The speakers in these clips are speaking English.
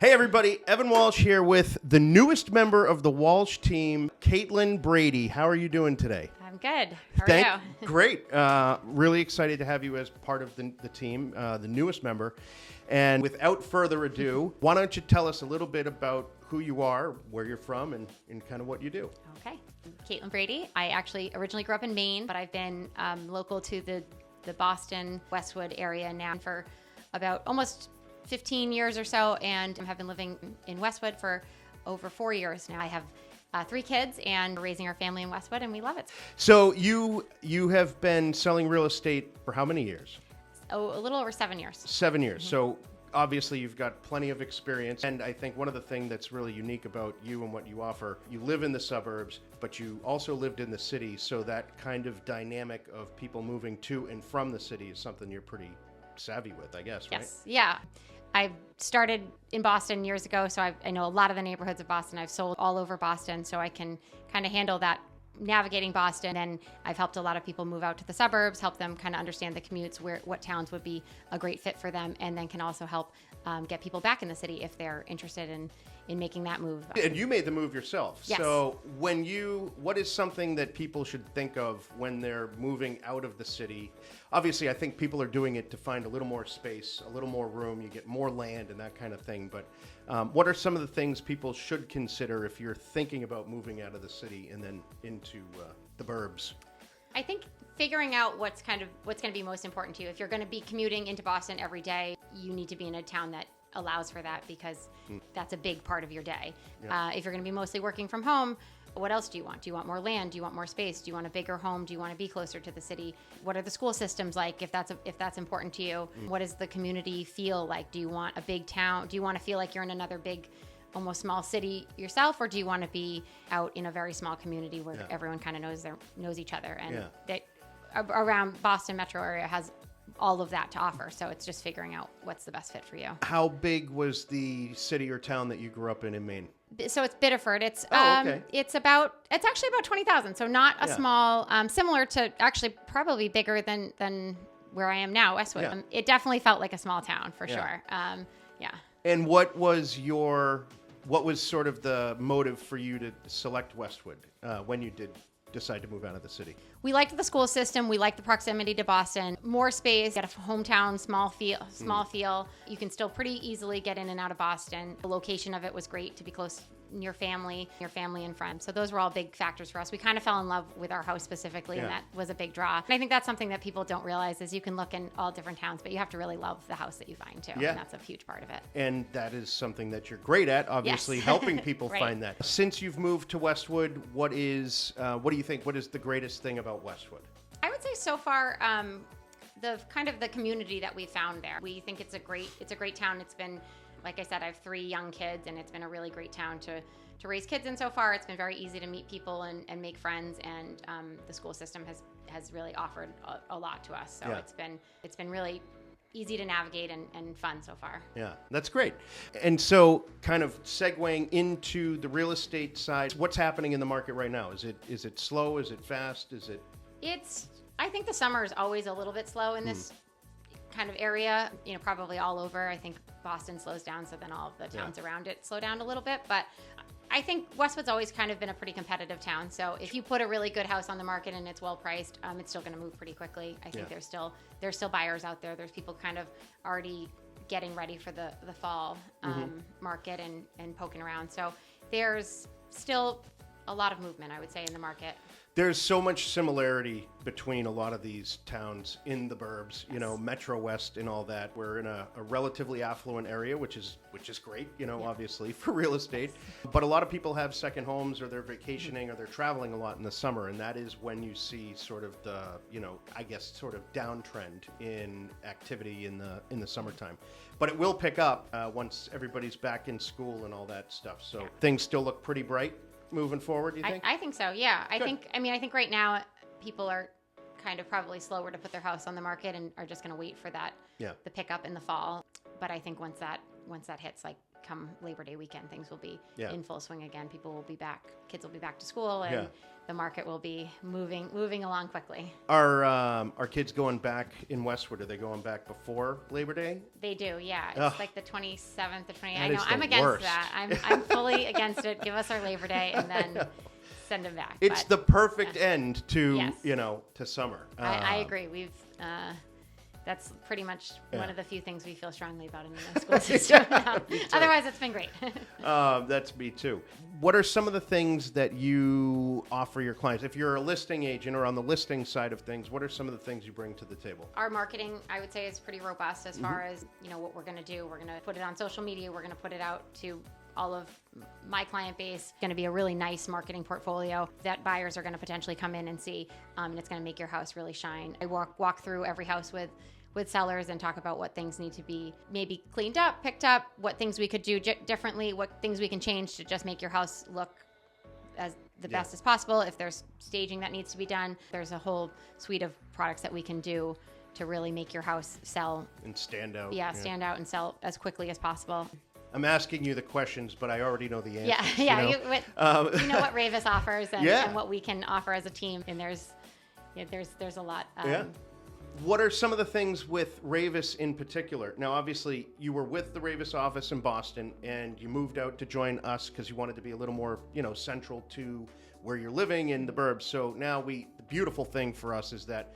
Hey everybody, Evan Walsh here with the newest member of the Walsh team, Caitlin Brady. How are you doing today? I'm good. How are you? Great. Really excited to have you as part of the team, the newest member. And without further ado, why don't you tell us a little bit about who you are, where you're from, and kind of what you do. Okay. Caitlin Brady. I actually originally grew up in Maine, but I've been local to the Boston, Westwood area now for about almost 15 years or so, and have been living in Westwood for over 4 years now. I have 3 kids and raising our family in Westwood, and we love it. So you have been selling real estate for how many years? Oh, a little over 7 years. 7 years. Mm-hmm. So obviously you've got plenty of experience. And I think one of the things that's really unique about you and what you offer, you live in the suburbs, but you also lived in the city. So that kind of dynamic of people moving to and from the city is something you're pretty savvy with, I guess, right? Yes. Yeah. I started in Boston years ago, so I know a lot of the neighborhoods of Boston. I've sold all over Boston, so I can kind of handle that, navigating Boston. And I've helped a lot of people move out to the suburbs, help them kind of understand the commutes, what towns would be a great fit for them, and then can also help get people back in the city if they're interested in making that move. And you made the move yourself. Yes. So what is something that people should think of when they're moving out of the city? Obviously, I think people are doing it to find a little more space, a little more room, you get more land and that kind of thing. But what are some of the things people should consider if you're thinking about moving out of the city and then into the burbs? I think figuring out what's going to be most important to you. If you're going to be commuting into Boston every day, you need to be in a town that allows for that, because that's a big part of your day. Yeah. If you're going to be mostly working from home, what else do you want? Do you want more land? Do you want more space? Do you want a bigger home? Do you want to be closer to the city? What are the school systems like, if that's important to you? What does the community feel like? Do you want a big town? Do you want to feel like you're in another big, almost small city yourself, or do you want to be out in a very small community where everyone kind of knows each other? And that around Boston metro area has all of that to offer. So it's just figuring out what's the best fit for you. How big was the city or town that you grew up in Maine? So it's Biddeford. It's okay. It's actually about 20,000. So not a small, similar to, actually probably bigger than where I am now, Westwood. Yeah. It definitely felt like a small town for sure. And what was sort of the motive for you to select Westwood when you did decide to move out of the city? We liked the school system. We liked the proximity to Boston. More space, get a hometown, small feel. You can still pretty easily get in and out of Boston. The location of it was great to be close to your family and friends. So those were all big factors for us. We kind of fell in love with our house specifically, and that was a big draw. And I think that's something that people don't realize is you can look in all different towns, but you have to really love the house that you find too. Yeah. And that's a huge part of it. And that is something that you're great at, obviously, Yes. helping people Right. find that. Since you've moved to Westwood, what do you think, what is the greatest thing about Westwood? I would say so far, the community that we found there. We think it's a great town. It's been, like I said, I have 3 young kids, and it's been a really great town to raise kids in so far. It's been very easy to meet people and make friends, and the school system has really offered a lot to us. So it's been really easy to navigate and fun so far. Yeah, that's great. And so kind of segueing into the real estate side, what's happening in the market right now? Is it slow? Is it fast? I think the summer is always a little bit slow in this kind of area, probably all over. I think Boston slows down, so then all of the towns around it slow down a little bit. But I think Westwood's always kind of been a pretty competitive town. So if you put a really good house on the market and it's well priced, it's still going to move pretty quickly. I think there's still buyers out there. There's people kind of already getting ready for the fall market and poking around. So there's still a lot of movement, I would say, in the market. There's so much similarity between a lot of these towns in the burbs, MetroWest and all that. We're in a relatively affluent area, which is great, obviously for real estate. But a lot of people have second homes, or they're vacationing, or they're traveling a lot in the summer, and that is when you see sort of the, sort of downtrend in activity in the summertime. But it will pick up once everybody's back in school and all that stuff. So things still look pretty bright moving forward, you think? I think so, yeah. I think right now people are kind of probably slower to put their house on the market and are just going to wait for that, the pickup in the fall. But I think once that once that hits, like come Labor Day weekend, things will be Yeah. in full swing again. People will be back, kids will be back to school, and Yeah. the market will be moving along quickly. Are kids going back in Westwood? Are they going back before Labor Day? They do, yeah. It's Ugh. like the 27th, the 28th. That I know, is the I'm against worst. that. I'm fully against it. Give us our Labor Day and then send them back. It's But the perfect end to Yes. to summer. I agree. We've that's pretty much Yeah. one of the few things we feel strongly about in the school system. Otherwise, it's been great. That's me too. What are some of the things that you offer your clients? If you're a listing agent or on the listing side of things, what are some of the things you bring to the table? Our marketing, I would say, is pretty robust as far as what we're going to do. We're going to put it on social media. We're going to put it out to all of my client base. It's going to be a really nice marketing portfolio that buyers are going to potentially come in and see, and it's going to make your house really shine. I walk through every house with sellers and talk about what things need to be maybe cleaned up, picked up, what things we could do differently, what things we can change to just make your house look as the best as possible. If there's staging that needs to be done, there's a whole suite of products that we can do to really make your house sell. And stand out. Stand out and sell as quickly as possible. I'm asking you the questions, but I already know the answers. Yeah. You know? You know what Raveis offers and, Yeah. and what we can offer as a team. And there's a lot. Yeah. What are some of the things with Raveis in particular? Now, obviously, you were with the Raveis office in Boston, and you moved out to join us because you wanted to be a little more, central to where you're living in the burbs. So now the beautiful thing for us is that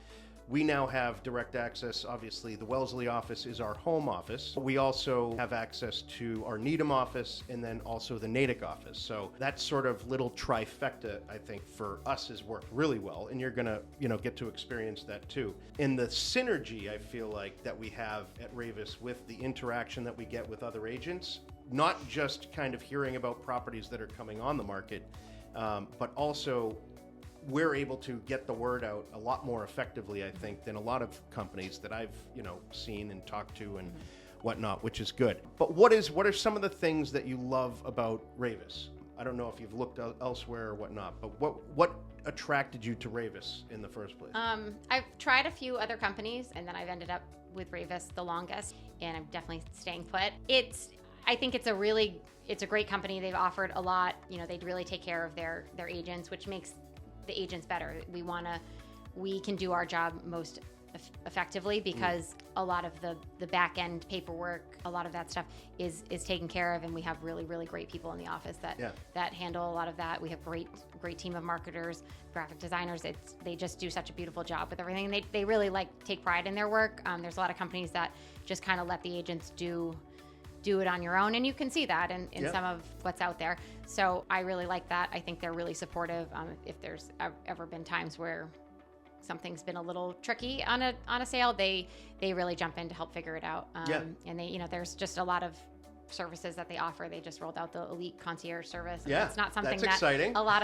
we now have direct access. Obviously, the Wellesley office is our home office. We also have access to our Needham office and then also the Natick office. So that sort of little trifecta, I think, for us has worked really well. And you're going to, get to experience that too. And the synergy, I feel like, that we have at Raveis with the interaction that we get with other agents, not just kind of hearing about properties that are coming on the market, but also we're able to get the word out a lot more effectively, I think, than a lot of companies that I've, seen and talked to and whatnot, which is good. But what are some of the things that you love about Raveis? I don't know if you've looked elsewhere or whatnot, but what attracted you to Raveis in the first place? I've tried a few other companies, and then I've ended up with Raveis the longest, and I'm definitely staying put. I think it's a great company. They've offered a lot. They really take care of their agents, which makes the agents better. We can do our job most effectively because a lot of the back end paperwork, a lot of that stuff is taken care of, and we have really, really great people in the office that handle a lot of that. We have great team of marketers, graphic designers. They just do such a beautiful job with everything. They really take pride in their work. There's a lot of companies that just kind of let the agents do it on your own, and you can see that in some of what's out there. So I really like that. I think they're really supportive. If there's ever been times where something's been a little tricky on a sale, they really jump in to help figure it out. And they, there's just a lot of services that they offer. They just rolled out the Elite Concierge service. And it's not something that's exciting. a lot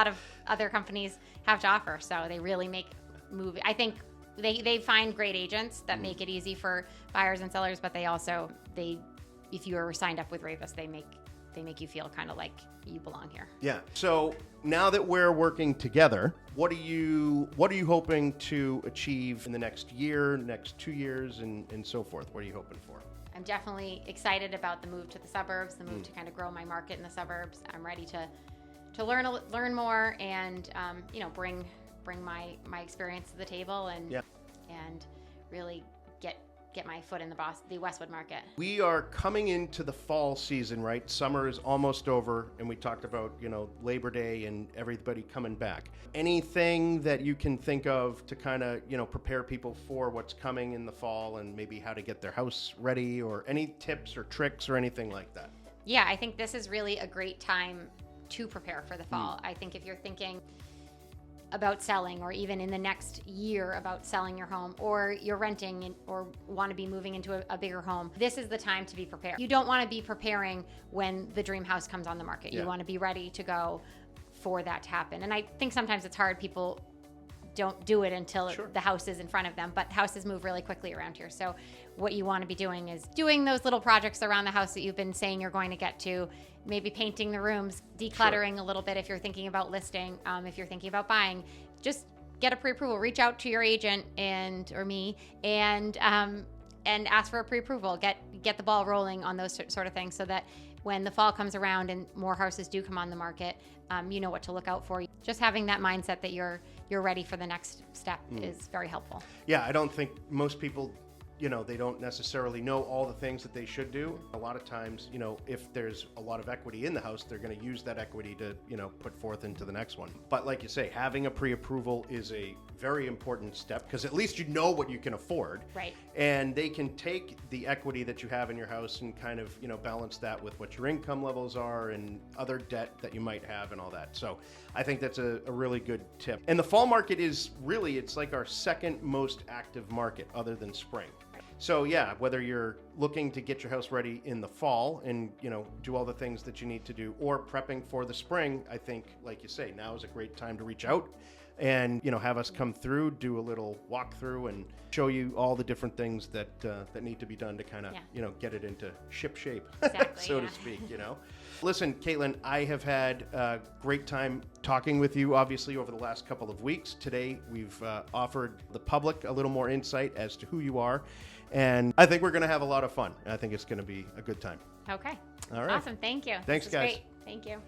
of other companies have to offer. So they really make movie. I think they find great agents that make it easy for buyers and sellers, but they also if you are signed up with Raveis, they make you feel kind of like you belong here. Yeah. So now that we're working together, what are you hoping to achieve in the next year, next 2 years, and so forth? What are you hoping for? I'm definitely excited about the move to the suburbs, the move to kind of grow my market in the suburbs. I'm ready to learn more and bring my experience to the table and really get my foot in the Westwood market. We are coming into the fall season, right? Summer is almost over, and we talked about, Labor Day and everybody coming back. Anything that you can think of to kind of, prepare people for what's coming in the fall and maybe how to get their house ready, or any tips or tricks or anything like that? Yeah, I think this is really a great time to prepare for the fall. I think if you're thinking about selling, or even in the next year about selling your home, or you're renting or want to be moving into a bigger home, this is the time to be prepared. You don't want to be preparing when the dream house comes on the market. You want to be ready to go for that to happen. And I think sometimes it's hard. People don't do it until the house is in front of them, but houses move really quickly around here. So what you want to be doing is doing those little projects around the house that you've been saying you're going to get to, maybe painting the rooms, decluttering a little bit if you're thinking about listing, if you're thinking about buying. Just get a pre-approval, reach out to your agent or me, and and ask for a pre-approval. Get the ball rolling on those sort of things, so that when the fall comes around and more houses do come on the market, you know what to look out for. Just having that mindset that you're ready for the next step is very helpful. Yeah, I don't think most people, they don't necessarily know all the things that they should do. A lot of times, if there's a lot of equity in the house, they're going to use that equity to, put forth into the next one. But like you say, having a pre-approval is a very important step, because at least you know what you can afford. Right. And they can take the equity that you have in your house and kind of, balance that with what your income levels are and other debt that you might have and all that. So I think that's a really good tip. And the fall market is really, it's like our second most active market other than spring. So yeah, whether you're looking to get your house ready in the fall and, do all the things that you need to do, or prepping for the spring, I think, like you say, now is a great time to reach out and, have us come through, do a little walkthrough and show you all the different things that need to be done to kind of, get it into ship shape, Exactly, so to speak, Listen, Caitlin, I have had a great time talking with you, obviously, over the last couple of weeks. Today, we've offered the public a little more insight as to who you are, and I think we're going to have a lot of fun. I think it's going to be a good time. Okay. All right. Awesome. Thank you. Thanks, This was guys. Great. Thank you.